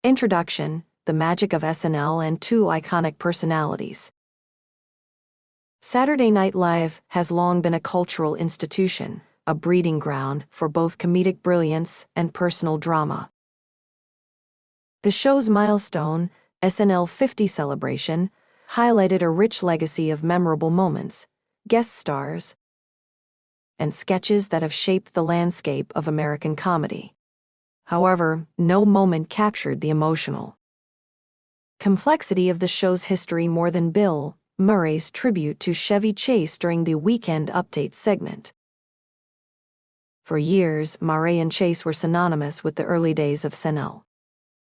Introduction: the magic of SNL and two iconic personalities. Saturday Night Live has long been a cultural institution, a breeding ground for both comedic brilliance and personal drama. The show's milestone, SNL 50 celebration, highlighted a rich legacy of memorable moments, guest stars, and sketches that have shaped the landscape of American comedy. However, no moment captured the emotional complexity of the show's history more than Bill Murray's tribute to Chevy Chase during the Weekend Update segment. For years, Murray and Chase were synonymous with the early days of SNL.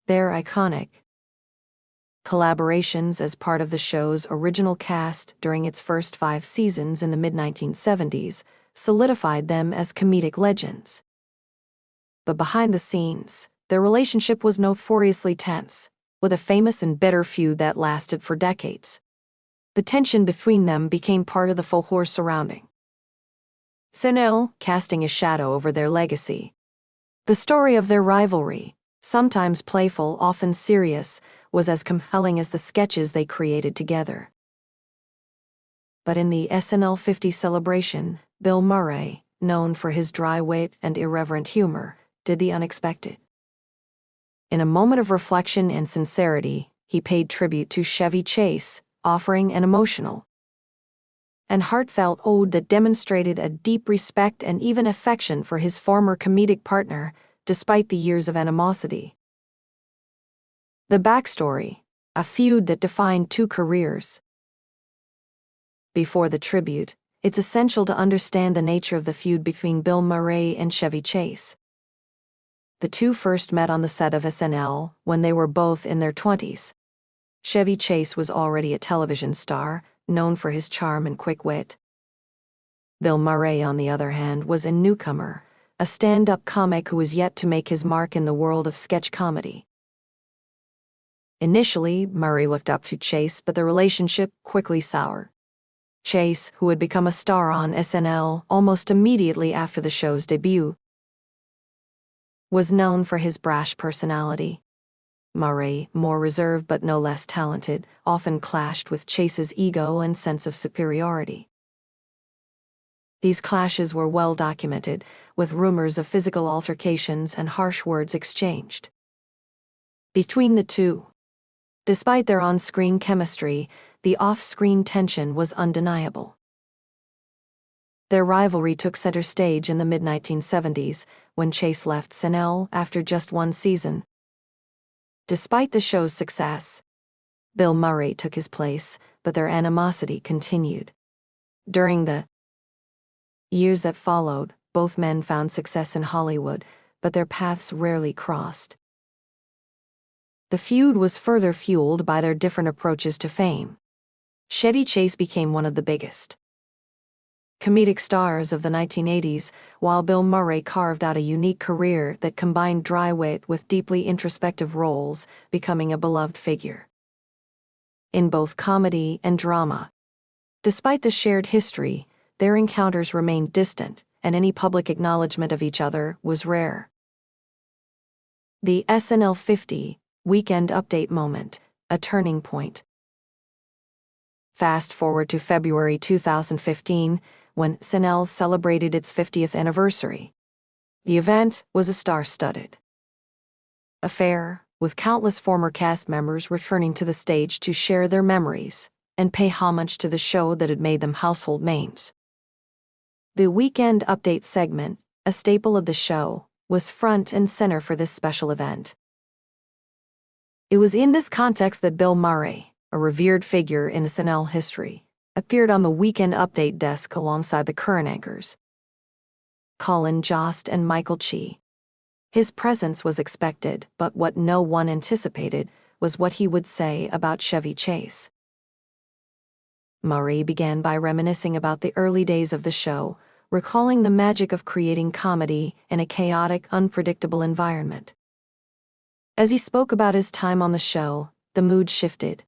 Their iconic collaborations as part of the show's original cast during its first 5 seasons in the mid-1970s solidified them as comedic legends. But behind the scenes, their relationship was notoriously tense, with a famous and bitter feud that lasted for decades. The tension between them became part of the folklore surrounding SNL, casting a shadow over their legacy. The story of their rivalry, sometimes playful, often serious, was as compelling as the sketches they created together. But in the SNL 50 celebration, Bill Murray, known for his dry wit and irreverent humor, did the unexpected. In a moment of reflection and sincerity, he paid tribute to Chevy Chase, offering an emotional and heartfelt ode that demonstrated a deep respect and even affection for his former comedic partner, despite the years of animosity. The backstory: a feud that defined two careers. Before the tribute, it's essential to understand the nature of the feud between Bill Murray and Chevy Chase. The two first met on the set of SNL when they were both in their 20s. Chevy Chase was already a television star, known for his charm and quick wit. Bill Murray, on the other hand, was a newcomer, a stand-up comic who was yet to make his mark in the world of sketch comedy. Initially, Murray looked up to Chase, but the relationship quickly soured. Chase, who had become a star on SNL almost immediately after the show's debut, was known for his brash personality. Murray, more reserved but no less talented, often clashed with Chase's ego and sense of superiority. These clashes were well documented, with rumors of physical altercations and harsh words exchanged between the two. Despite their on-screen chemistry, the off-screen tension was undeniable. Their rivalry took center stage in the mid-1970s, when Chase left SNL after just 1 season. Despite the show's success, Bill Murray took his place, but their animosity continued. During the years that followed, both men found success in Hollywood, but their paths rarely crossed. The feud was further fueled by their different approaches to fame. Chevy Chase became one of the biggest comedic stars of the 1980s, while Bill Murray carved out a unique career that combined dry wit with deeply introspective roles, becoming a beloved figure in both comedy and drama. Despite the shared history, their encounters remained distant, and any public acknowledgement of each other was rare. The SNL 50 Weekend Update moment, a turning point. Fast forward to February 2015, when SNL celebrated its 50th anniversary. The event was a star-studded affair, with countless former cast members returning to the stage to share their memories and pay homage to the show that had made them household names. The Weekend Update segment, a staple of the show, was front and center for this special event. It was in this context that Bill Murray, a revered figure in SNL history, appeared on the Weekend Update desk alongside the current anchors, Colin Jost and Michael Che. His presence was expected, but what no one anticipated was what he would say about Chevy Chase. Murray began by reminiscing about the early days of the show, recalling the magic of creating comedy in a chaotic, unpredictable environment. As he spoke about his time on the show, the mood shifted.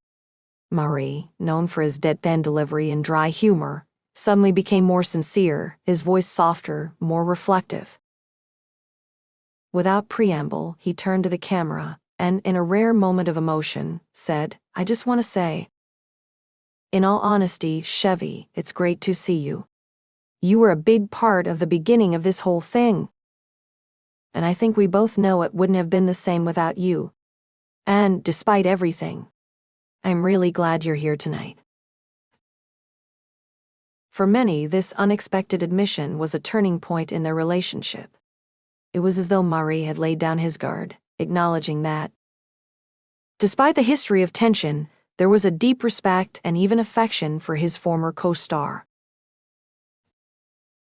Murray, known for his deadpan delivery and dry humor, suddenly became more sincere, his voice softer, more reflective. Without preamble, he turned to the camera, and, in a rare moment of emotion, said, "I just want to say, in all honesty, Chevy, it's great to see you. You were a big part of the beginning of this whole thing. And I think we both know it wouldn't have been the same without you. And, despite everything, I'm really glad you're here tonight." For many, this unexpected admission was a turning point in their relationship. It was as though Murray had laid down his guard, acknowledging that, despite the history of tension, there was a deep respect and even affection for his former co-star.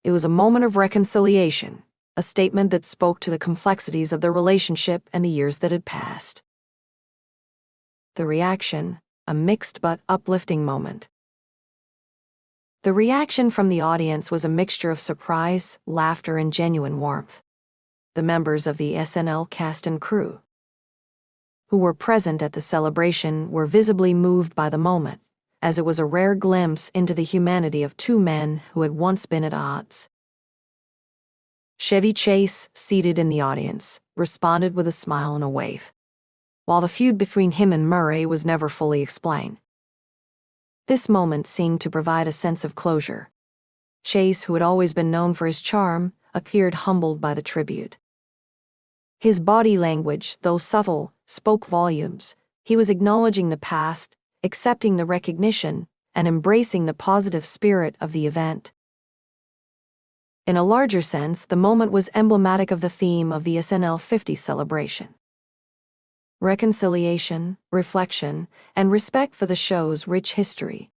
It was a moment of reconciliation, a statement that spoke to the complexities of their relationship and the years that had passed. The reaction, a mixed but uplifting moment. The reaction from the audience was a mixture of surprise, laughter, and genuine warmth. The members of the SNL cast and crew, who were present at the celebration, were visibly moved by the moment, as it was a rare glimpse into the humanity of two men who had once been at odds. Chevy Chase, seated in the audience, responded with a smile and a wave, while the feud between him and Murray was never fully explained. This moment seemed to provide a sense of closure. Chase, who had always been known for his charm, appeared humbled by the tribute. His body language, though subtle, spoke volumes. He was acknowledging the past, accepting the recognition, and embracing the positive spirit of the event. In a larger sense, the moment was emblematic of the theme of the SNL 50 celebration: reconciliation, reflection, and respect for the show's rich history.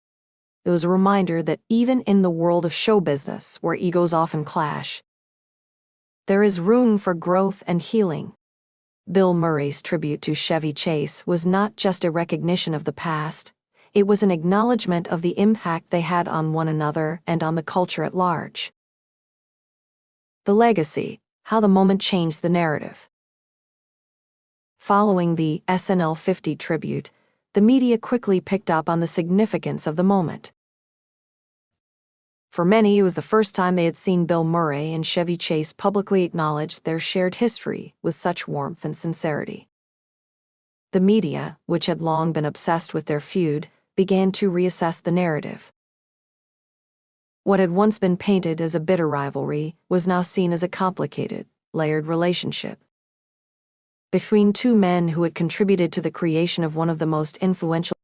It was a reminder that even in the world of show business, where egos often clash, there is room for growth and healing. Bill Murray's tribute to Chevy Chase was not just a recognition of the past, it was an acknowledgement of the impact they had on one another and on the culture at large. The legacy, how the moment changed the narrative. Following the SNL 50 tribute, the media quickly picked up on the significance of the moment. For many, it was the first time they had seen Bill Murray and Chevy Chase publicly acknowledge their shared history with such warmth and sincerity. The media, which had long been obsessed with their feud, began to reassess the narrative. What had once been painted as a bitter rivalry was now seen as a complicated, layered relationship between two men who had contributed to the creation of one of the most influential